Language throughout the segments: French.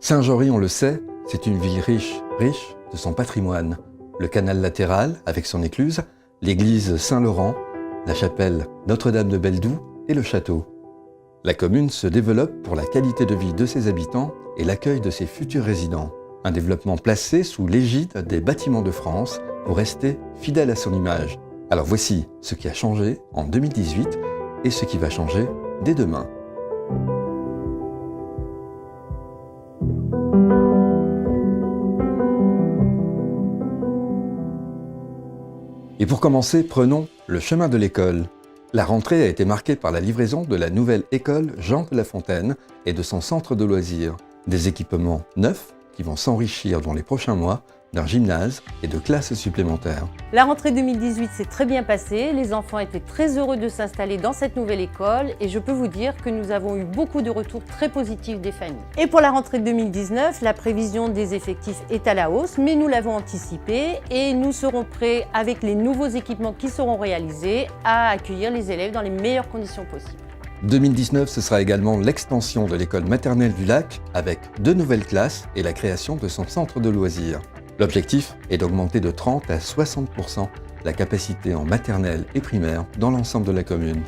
Saint-Jory, on le sait, c'est une ville riche de son patrimoine. Le canal latéral avec son écluse, l'église Saint-Laurent, la chapelle Notre-Dame de Beldoux et le château. La commune se développe pour la qualité de vie de ses habitants et l'accueil de ses futurs résidents. Un développement placé sous l'égide des Bâtiments de France pour rester fidèle à son image. Alors voici ce qui a changé en 2018 et ce qui va changer dès demain. Et pour commencer, prenons le chemin de l'école. La rentrée a été marquée par la livraison de la nouvelle école Jean de La Fontaine et de son centre de loisirs. Des équipements neufs qui vont s'enrichir dans les prochains mois d'un gymnase et de classes supplémentaires. La rentrée 2018 s'est très bien passée, les enfants étaient très heureux de s'installer dans cette nouvelle école et je peux vous dire que nous avons eu beaucoup de retours très positifs des familles. Et pour la rentrée 2019, la prévision des effectifs est à la hausse, mais nous l'avons anticipé et nous serons prêts avec les nouveaux équipements qui seront réalisés à accueillir les élèves dans les meilleures conditions possibles. 2019, ce sera également l'extension de l'école maternelle du Lac avec 2 nouvelles classes et la création de son centre de loisirs. L'objectif est d'augmenter de 30 à 60% la capacité en maternelle et primaire dans l'ensemble de la commune.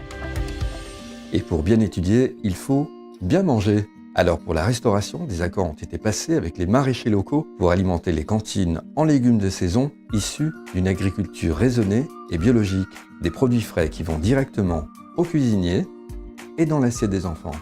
Et pour bien étudier, il faut bien manger. Alors pour la restauration, des accords ont été passés avec les maraîchers locaux pour alimenter les cantines en légumes de saison issus d'une agriculture raisonnée et biologique. Des produits frais qui vont directement aux cuisiniers et dans l'assiette des enfants.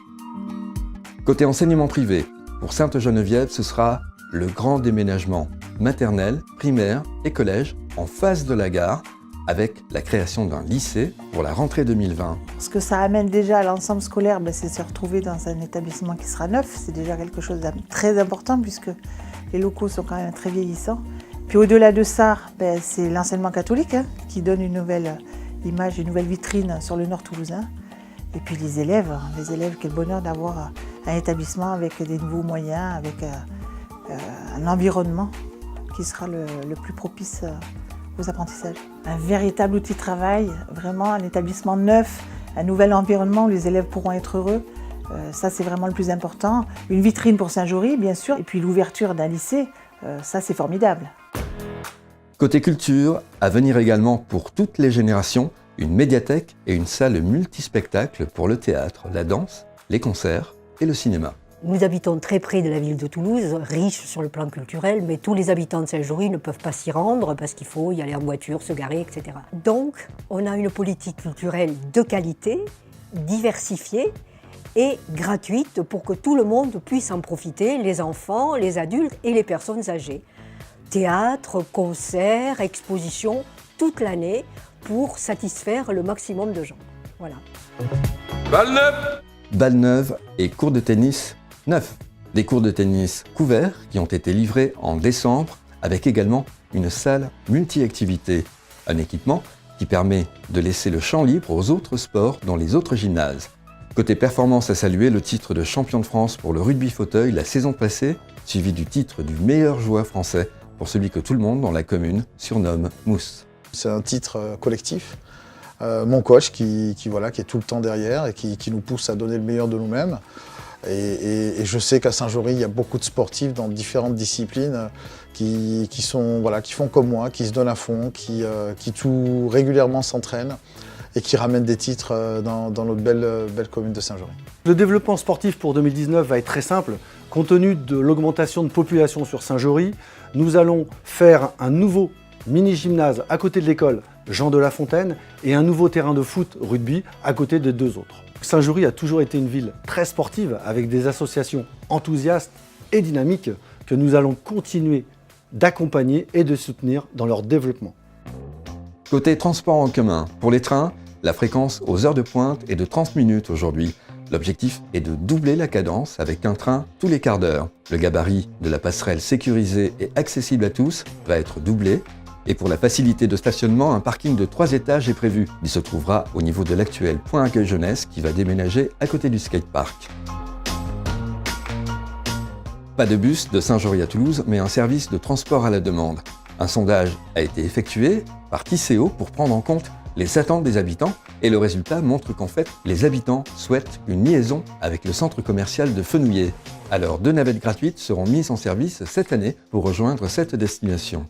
Côté enseignement privé, pour Sainte-Geneviève, ce sera le grand déménagement maternelle, primaire et collège en face de la gare avec la création d'un lycée pour la rentrée 2020. Ce que ça amène déjà à l'ensemble scolaire, c'est se retrouver dans un établissement qui sera neuf. C'est déjà quelque chose de très important puisque les locaux sont quand même très vieillissants. Puis au-delà de ça, c'est l'enseignement catholique qui donne une nouvelle image, une nouvelle vitrine sur le nord toulousain. Et puis les élèves, quel bonheur d'avoir un établissement avec des nouveaux moyens, avec un environnement qui sera le plus propice aux apprentissages. Un véritable outil de travail, vraiment un établissement neuf, un nouvel environnement où les élèves pourront être heureux. Ça, c'est vraiment le plus important. Une vitrine pour Saint-Jory, bien sûr, et puis l'ouverture d'un lycée, ça, c'est formidable. Côté culture, à venir également pour toutes les générations, une médiathèque et une salle multispectacle pour le théâtre, la danse, les concerts et le cinéma. Nous habitons très près de la ville de Toulouse, riche sur le plan culturel, mais tous les habitants de Saint-Jory ne peuvent pas s'y rendre parce qu'il faut y aller en voiture, se garer, etc. Donc, on a une politique culturelle de qualité, diversifiée et gratuite pour que tout le monde puisse en profiter, les enfants, les adultes et les personnes âgées. Théâtre, concerts, expositions, toute l'année pour satisfaire le maximum de gens. Voilà. Balle neuve et cours de tennis neufs. Des cours de tennis couverts qui ont été livrés en décembre avec également une salle multi-activités. Un équipement qui permet de laisser le champ libre aux autres sports dans les autres gymnases. Côté performance, à saluer le titre de champion de France pour le rugby fauteuil la saison passée, suivi du titre du meilleur joueur français pour celui que tout le monde dans la commune surnomme Mousse. C'est un titre collectif. Mon coach qui est tout le temps derrière et qui nous pousse à donner le meilleur de nous-mêmes. Et je sais qu'à Saint-Jory, il y a beaucoup de sportifs dans différentes disciplines qui font comme moi, qui se donnent à fond, qui tout régulièrement s'entraînent et qui ramènent des titres dans notre belle commune de Saint-Jory. Le développement sportif pour 2019 va être très simple. Compte tenu de l'augmentation de population sur Saint-Jory, nous allons faire un nouveau mini-gymnase à côté de l'école Jean de La Fontaine et un nouveau terrain de foot rugby à côté des 2 autres. Saint-Jory a toujours été une ville très sportive avec des associations enthousiastes et dynamiques que nous allons continuer d'accompagner et de soutenir dans leur développement. Côté transport en commun, pour les trains, la fréquence aux heures de pointe est de 30 minutes aujourd'hui. L'objectif est de doubler la cadence avec un train tous les quarts d'heure. Le gabarit de la passerelle sécurisée et accessible à tous va être doublé. Et pour la facilité de stationnement, un parking de 3 étages est prévu. Il se trouvera au niveau de l'actuel point accueil jeunesse qui va déménager à côté du skatepark. Pas de bus de Saint-Jory à Toulouse, mais un service de transport à la demande. Un sondage a été effectué par Tisséo pour prendre en compte les attentes des habitants Et le résultat montre qu'en fait, les habitants souhaitent une liaison avec le centre commercial de Fenouillet. Alors 2 navettes gratuites seront mises en service cette année pour rejoindre cette destination.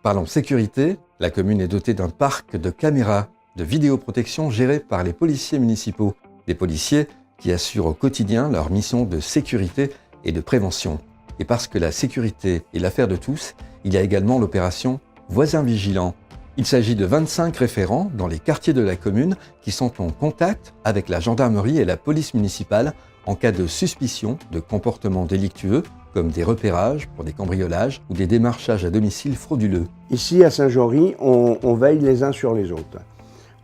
Parlons sécurité, la commune est dotée d'un parc de caméras de vidéoprotection gérées par les policiers municipaux. Des policiers qui assurent au quotidien leur mission de sécurité et de prévention. Et parce que la sécurité est l'affaire de tous, il y a également l'opération Voisins Vigilants. Il s'agit de 25 référents dans les quartiers de la commune qui sont en contact avec la gendarmerie et la police municipale en cas de suspicion de comportements délictueux, comme des repérages pour des cambriolages ou des démarchages à domicile frauduleux. Ici à Saint-Jory, on veille les uns sur les autres.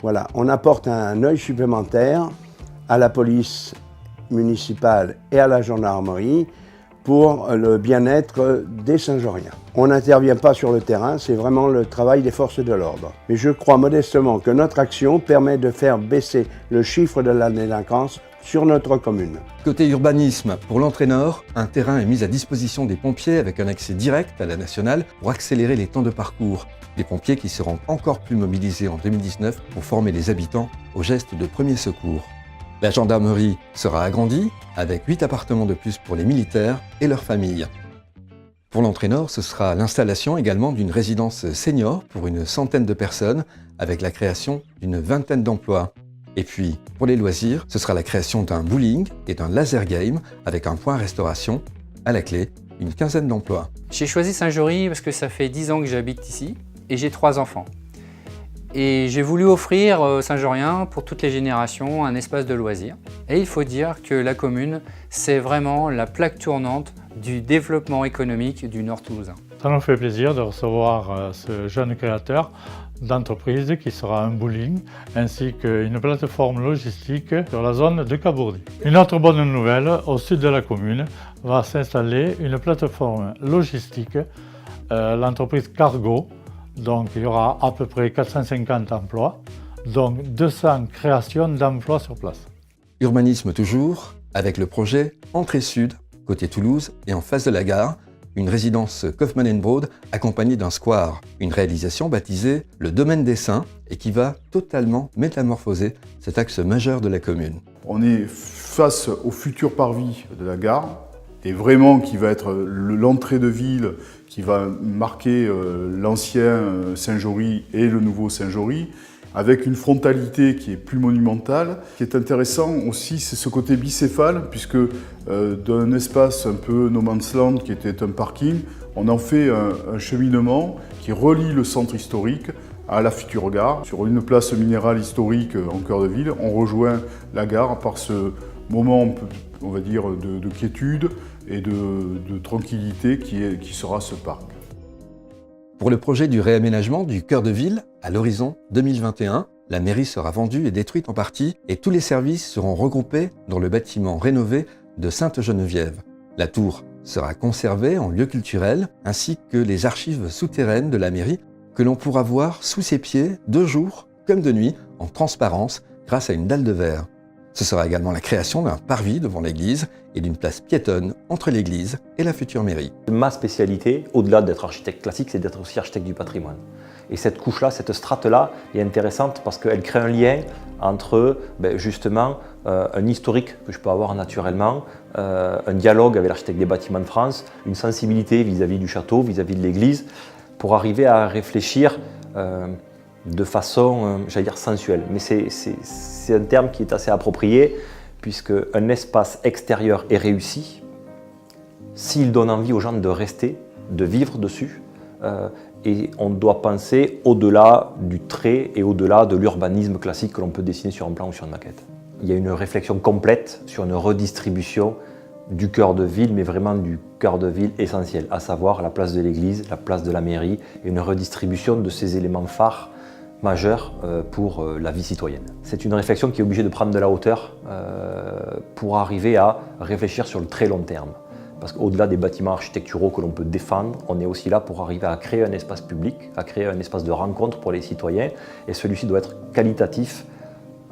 Voilà, on apporte un œil supplémentaire à la police municipale et à la gendarmerie pour le bien-être des Saint-Joriens. On n'intervient pas sur le terrain, c'est vraiment le travail des forces de l'ordre. Mais je crois modestement que notre action permet de faire baisser le chiffre de la délinquance sur notre commune. Côté urbanisme, pour l'entraîneur, un terrain est mis à disposition des pompiers avec un accès direct à la nationale pour accélérer les temps de parcours. Des pompiers qui seront encore plus mobilisés en 2019 pour former les habitants aux gestes de premier secours. La gendarmerie sera agrandie avec 8 appartements de plus pour les militaires et leurs familles. Pour l'entraîneur, ce sera l'installation également d'une résidence senior pour une centaine de personnes avec la création d'une vingtaine d'emplois. Et puis, pour les loisirs, ce sera la création d'un bowling et d'un laser game avec un point restauration. À la clé, une quinzaine d'emplois. J'ai choisi Saint-Jory parce que ça fait 10 ans que j'habite ici et j'ai 3 enfants. Et j'ai voulu offrir aux Saint-Joriens, pour toutes les générations, un espace de loisirs. Et il faut dire que la commune, c'est vraiment la plaque tournante du développement économique du Nord toulousain. Ça nous fait plaisir de recevoir ce jeune créateur d'entreprise qui sera un bowling ainsi qu'une plateforme logistique sur la zone de Cabourdi. Une autre bonne nouvelle, au sud de la commune va s'installer une plateforme logistique, l'entreprise Cargo. Donc il y aura à peu près 450 emplois, donc 200 créations d'emplois sur place. Urbanisme toujours, avec le projet Entrée Sud, côté Toulouse et en face de la gare, une résidence Kaufmann & Broad accompagnée d'un square, une réalisation baptisée le Domaine des Saints et qui va totalement métamorphoser cet axe majeur de la commune. On est face au futur parvis de la gare et vraiment qui va être l'entrée de ville qui va marquer l'ancien Saint-Jory et le nouveau Saint-Jory, avec une frontalité qui est plus monumentale. Ce qui est intéressant aussi, c'est ce côté bicéphale, puisque d'un espace un peu no man's land qui était un parking, on en fait un cheminement qui relie le centre historique à la future gare. Sur une place minérale historique en cœur de ville, on rejoint la gare par ce moment, on va dire, de quiétude et de tranquillité qui sera ce parc. Pour le projet du réaménagement du cœur de ville, à l'horizon 2021, la mairie sera vendue et détruite en partie et tous les services seront regroupés dans le bâtiment rénové de Sainte-Geneviève. La tour sera conservée en lieu culturel ainsi que les archives souterraines de la mairie que l'on pourra voir sous ses pieds de jour comme de nuit en transparence grâce à une dalle de verre. Ce sera également la création d'un parvis devant l'église et d'une place piétonne entre l'église et la future mairie. Ma spécialité, au-delà d'être architecte classique, c'est d'être aussi architecte du patrimoine. Et cette couche-là, cette strate-là est intéressante parce qu'elle crée un lien entre justement un historique que je peux avoir naturellement, un dialogue avec l'architecte des bâtiments de France, une sensibilité vis-à-vis du château, vis-à-vis de l'église, pour arriver à réfléchir de façon, j'allais dire, sensuelle. Mais c'est un terme qui est assez approprié, puisque un espace extérieur est réussi s'il donne envie aux gens de rester, de vivre dessus. Et on doit penser au-delà du trait et au-delà de l'urbanisme classique que l'on peut dessiner sur un plan ou sur une maquette. Il y a une réflexion complète sur une redistribution du cœur de ville, mais vraiment du cœur de ville essentiel, à savoir la place de l'église, la place de la mairie, et une redistribution de ces éléments phares majeurs pour la vie citoyenne. C'est une réflexion qui est obligée de prendre de la hauteur pour arriver à réfléchir sur le très long terme. Parce qu'au-delà des bâtiments architecturaux que l'on peut défendre, on est aussi là pour arriver à créer un espace public, à créer un espace de rencontre pour les citoyens, et celui-ci doit être qualitatif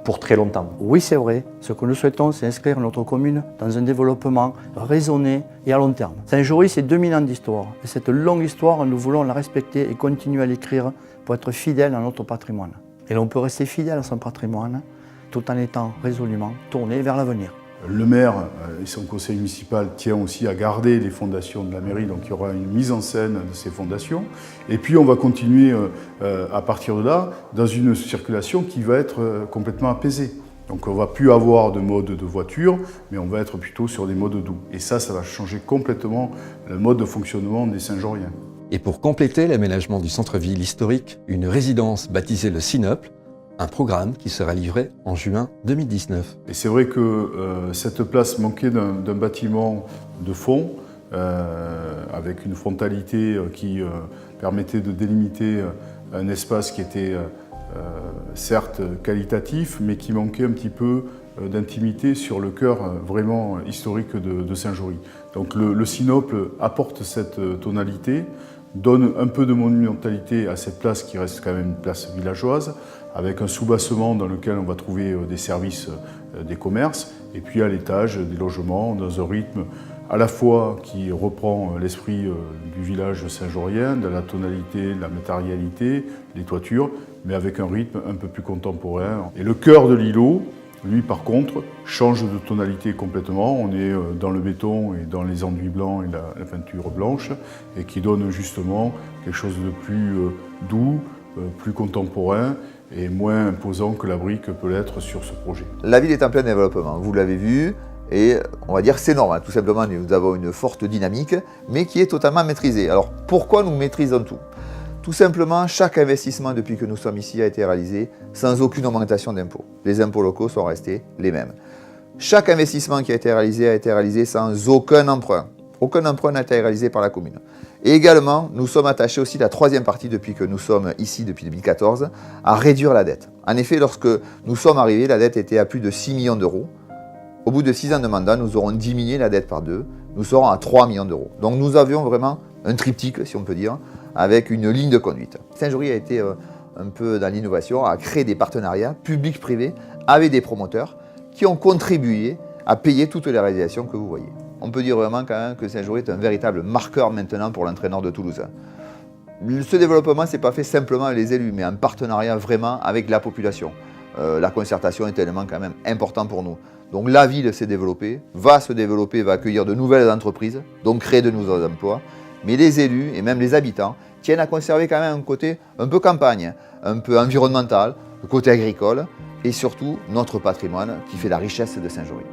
pour très longtemps. Oui, c'est vrai. Ce que nous souhaitons, c'est inscrire notre commune dans un développement raisonné et à long terme. Saint-Jory, c'est 2000 ans d'histoire. Et cette longue histoire, nous voulons la respecter et continuer à l'écrire pour être fidèles à notre patrimoine. Et là, on peut rester fidèle à son patrimoine tout en étant résolument tourné vers l'avenir. Le maire et son conseil municipal tient aussi à garder les fondations de la mairie, donc il y aura une mise en scène de ces fondations. Et puis on va continuer à partir de là dans une circulation qui va être complètement apaisée. Donc on ne va plus avoir de mode de voiture, mais on va être plutôt sur des modes doux. Et ça va changer complètement le mode de fonctionnement des Saint-Jeoriens. Et pour compléter l'aménagement du centre-ville historique, une résidence baptisée le Sinople, un programme qui sera livré en juin 2019. Et c'est vrai que cette place manquait d'un bâtiment de fond, avec une frontalité qui permettait de délimiter un espace qui était certes qualitatif, mais qui manquait un petit peu d'intimité sur le cœur vraiment historique de Saint-Jory. Donc le Sinople apporte cette tonalité, donne un peu de monumentalité à cette place qui reste quand même une place villageoise, avec un sous-bassement dans lequel on va trouver des services, des commerces, et puis à l'étage des logements dans un rythme à la fois qui reprend l'esprit du village saint-jorien, de la tonalité, de la matérialité, des toitures, mais avec un rythme un peu plus contemporain. Et le cœur de l'îlot, lui par contre, change de tonalité complètement. On est dans le béton et dans les enduits blancs et la peinture blanche, et qui donne justement quelque chose de plus doux, plus contemporain, et moins imposant que la brique peut l'être sur ce projet. La ville est en plein développement, vous l'avez vu, et on va dire c'est normal. Tout simplement, nous avons une forte dynamique, mais qui est totalement maîtrisée. Alors pourquoi nous maîtrisons tout? Tout simplement, chaque investissement depuis que nous sommes ici a été réalisé sans aucune augmentation d'impôts. Les impôts locaux sont restés les mêmes. Chaque investissement qui a été réalisé sans aucun emprunt. Aucun emprunt n'a été réalisé par la commune. Et également, nous sommes attachés aussi, la troisième partie depuis que nous sommes ici depuis 2014, à réduire la dette. En effet, lorsque nous sommes arrivés, la dette était à plus de 6 millions d'euros. Au bout de 6 ans de mandat, nous aurons diminué la dette par 2. Nous serons à 3 millions d'euros. Donc nous avions vraiment un triptyque, si on peut dire, avec une ligne de conduite. Saint-Jory a été un peu dans l'innovation, a créé des partenariats publics-privés avec des promoteurs qui ont contribué à payer toutes les réalisations que vous voyez. On peut dire vraiment quand même que Saint-Jory est un véritable marqueur maintenant pour l'entrée nord de Toulouse. Ce développement ne s'est pas fait simplement avec les élus, mais en partenariat vraiment avec la population. La concertation est un élément quand même important pour nous. Donc la ville s'est développée, va se développer, va accueillir de nouvelles entreprises, donc créer de nouveaux emplois. Mais les élus et même les habitants tiennent à conserver quand même un côté un peu campagne, un peu environnemental, le côté agricole et surtout notre patrimoine qui fait la richesse de Saint-Jory.